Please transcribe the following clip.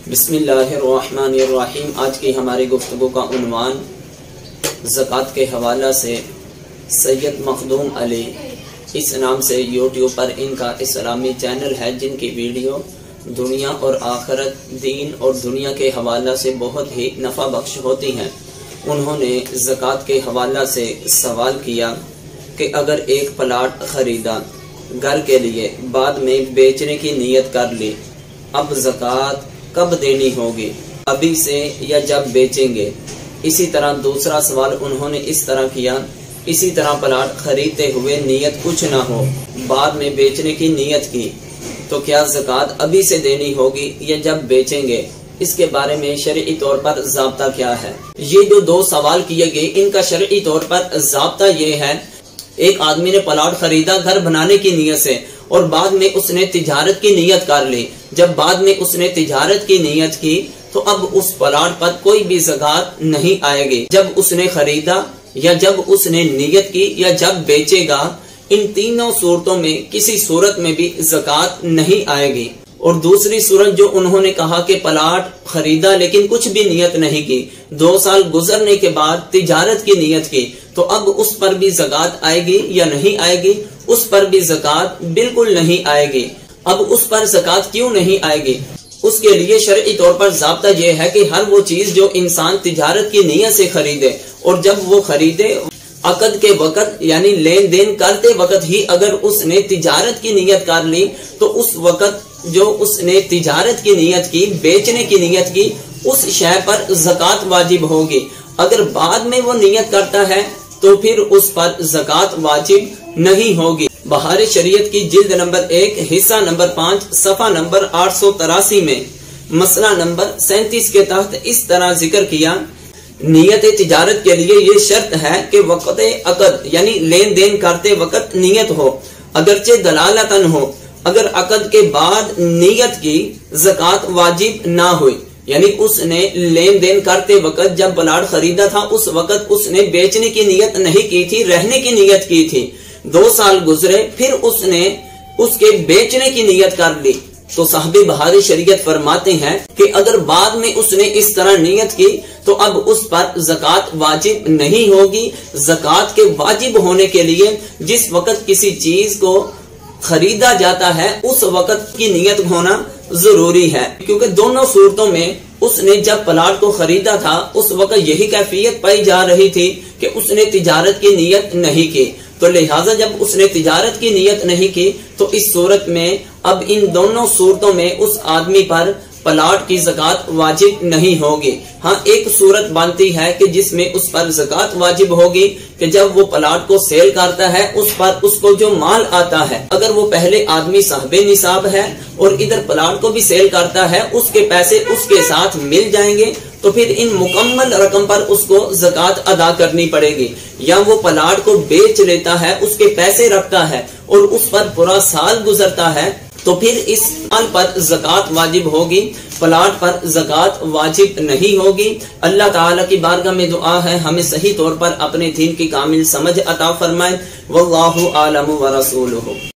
بسم اللہ الرحمن الرحیم۔ آج کی ہماری گفتگو کا عنوان زکوٰۃ کے حوالہ سے سید مخدوم علی اس نام سے یوٹیوب پر ان کا اسلامی چینل ہے، جن کی ویڈیو دنیا اور آخرت، دین اور دنیا کے حوالہ سے بہت ہی نفع بخش ہوتی ہیں۔ انہوں نے زکوٰۃ کے حوالہ سے سوال کیا کہ اگر ایک پلاٹ خریدا گھر کے لیے، بعد میں بیچنے کی نیت کر لی، اب زکوٰۃ کب دینی ہوگی، ابھی سے یا جب بیچیں گے؟ اسی طرح دوسرا سوال انہوں نے اس طرح کیا، اسی طرح پلاٹ خریدتے ہوئے نیت کچھ نہ ہو، بعد میں بیچنے کی نیت کی، تو کیا زکوٰۃ ابھی سے دینی ہوگی یا جب بیچیں گے؟ اس کے بارے میں شرعی طور پر ضابطہ کیا ہے؟ یہ جو دو سوال کیے گئے، ان کا شرعی طور پر ضابطہ یہ ہے، ایک آدمی نے پلاٹ خریدا گھر بنانے کی نیت سے، اور بعد میں اس نے تجارت کی نیت کر لی۔ جب بعد میں اس نے تجارت کی نیت کی تو اب اس پلاٹ پر کوئی بھی زکوٰۃ نہیں آئے گی۔ جب اس نے خریدا یا جب اس نے نیت کی یا جب بیچے گا، ان تینوں صورتوں میں کسی صورت میں بھی زکوٰۃ نہیں آئے گی۔ اور دوسری صورت جو انہوں نے کہا کہ پلاٹ خریدا لیکن کچھ بھی نیت نہیں کی، 2 سال گزرنے کے بعد تجارت کی نیت کی، تو اب اس پر بھی زکوٰۃ آئے گی یا نہیں آئے گی؟ اس پر بھی زکوٰۃ بالکل نہیں آئے گی۔ اب اس پر زکوٰۃ کیوں نہیں آئے گی؟ اس کے لیے شرعی طور پر ضابطہ یہ ہے کہ ہر وہ چیز جو انسان تجارت کی نیت سے خریدے، اور جب وہ خریدے عقد کے وقت یعنی لین دین کرتے وقت ہی اگر اس نے تجارت کی نیت کر لی، تو اس وقت جو اس نے تجارت کی نیت کی، بیچنے کی نیت کی، اس شے پر زکوٰۃ واجب ہوگی۔ اگر بعد میں وہ نیت کرتا ہے تو پھر اس پر زکوٰۃ واجب نہیں ہوگی۔ بہار شریعت کی جلد نمبر 1 حصہ نمبر 5 صفحہ نمبر 883 میں مسئلہ نمبر 37 کے تحت اس طرح ذکر کیا، نیت تجارت کے لیے یہ شرط ہے کہ وقت عقد یعنی لین دین کرتے وقت نیت ہو، اگرچہ دلالتاً ہو۔ اگر عقد کے بعد نیت کی، زکوٰۃ واجب نہ ہوئی، یعنی اس نے لین دین کرتے وقت جب پلاٹ خریدا تھا اس وقت اس نے بیچنے کی نیت نہیں کی تھی، رہنے کی نیت کی تھی، 2 سال گزرے پھر اس نے اس کے بیچنے کی نیت کر لی، تو صاحب بہار شریعت فرماتے ہیں کہ اگر بعد میں اس نے اس طرح نیت کی تو اب اس پر زکوٰۃ واجب نہیں ہوگی۔ زکوٰۃ کے واجب ہونے کے لیے جس وقت کسی چیز کو خریدا جاتا ہے اس وقت کی نیت ہونا ضروری ہے، کیونکہ دونوں صورتوں میں اس نے جب پلاٹ کو خریدا تھا اس وقت یہی کیفیت پائی جا رہی تھی کہ اس نے تجارت کی نیت نہیں کی، تو لہٰذا جب اس نے تجارت کی نیت نہیں کی تو اس صورت میں اب ان دونوں صورتوں میں اس آدمی پر پلاٹ کی زکوٰۃ واجب نہیں ہوگی۔ ہاں ایک صورت بنتی ہے کہ جس میں اس پر زکوٰۃ واجب ہوگی کہ جب وہ پلاٹ کو سیل کرتا ہے اس پر اس کو جو مال آتا ہے، اگر وہ پہلے آدمی صاحب نصاب ہے اور ادھر پلاٹ کو بھی سیل کرتا ہے، اس کے پیسے اس کے ساتھ مل جائیں گے، تو پھر ان مکمل رقم پر اس کو زکوٰۃ ادا کرنی پڑے گی۔ یا وہ پلاٹ کو بیچ لیتا ہے، اس کے پیسے رکھتا ہے اور اس پر پورا سال گزرتا ہے، تو پھر اس مال پر زکوٰۃ واجب ہوگی، پلاٹ پر زکوٰۃ واجب نہیں ہوگی۔ اللہ تعالیٰ کی بارگاہ میں دعا ہے ہمیں صحیح طور پر اپنے دین کی کامل سمجھ عطا فرمائے۔ واللہ اعلم ورسولہ۔